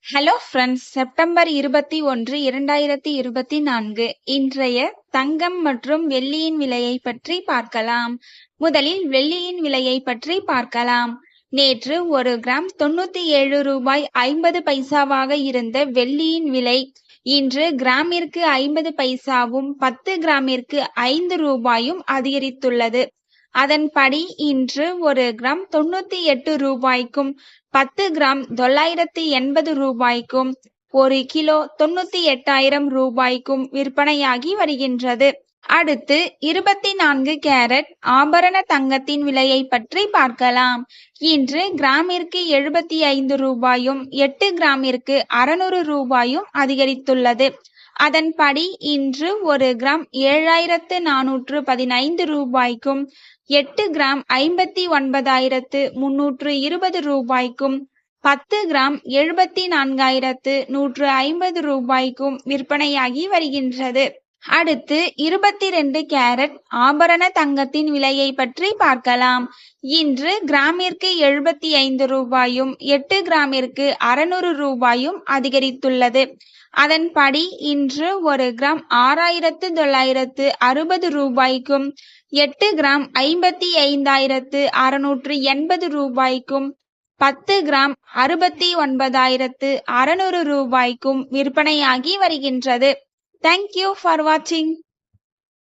Hello friends, September 21, 2024 இன்றைய தங்கம் மற்றும் வெள்ளியின் விலையை பற்றி பார்க்கலாம். முதலில் வெள்ளியின் விலையை பற்றி பார்க்கலாம். நேற்று ஒரு கிராம் 97 ரூபாய் 50 பைசாவாக இருந்த வெள்ளியின் விலை இன்று கிராமிற்கு 50 பைசாவும் 10 கிராமிற்கு 5 ரூபாயும் அதிகரித்துள்ளது. அதன்படி இன்று ஒரு கிராம் 98 ரூபாய்க்கும் 10 கிராம் 980 ரூபாய்க்கும் 1 கிலோ 98,000 ரூபாய்க்கும் விற்பனையாகி வருகின்றது. அடுத்து 24 கேரட் ஆபரண தங்கத்தின் விலையை பற்றி பார்க்கலாம். இன்று கிராமிற்கு 75 ரூபாயும் 8 கிராமிற்கு 600 ரூபாயும் அதிகரித்துள்ளது. அதன்படி இன்று ஒரு கிராம் 7,415 ரூபாய்க்கும் 8 கிராம் 59,320 ரூபாய்க்கும் 10 கிராம் 74,150 ரூபாய்க்கும் விற்பனையாகி வருகின்றது. அடுத்து 22 கேரட் ஆபரண தங்கத்தின் விலையை பற்றி பார்க்கலாம். இன்று கிராமிற்கு 75 ரூபாயும் 8 கிராமிற்கு 600 ரூபாயும் அதிகரித்துள்ளது. அதன்படி இன்று ஒரு கிராம் 6,960 ரூபாய்க்கும் 8 கிராம் 55,680 ரூபாய்க்கும் 10 கிராம் 69,600 ரூபாய்க்கும் விற்பனையாகி வருகின்றது. Thank you for watching.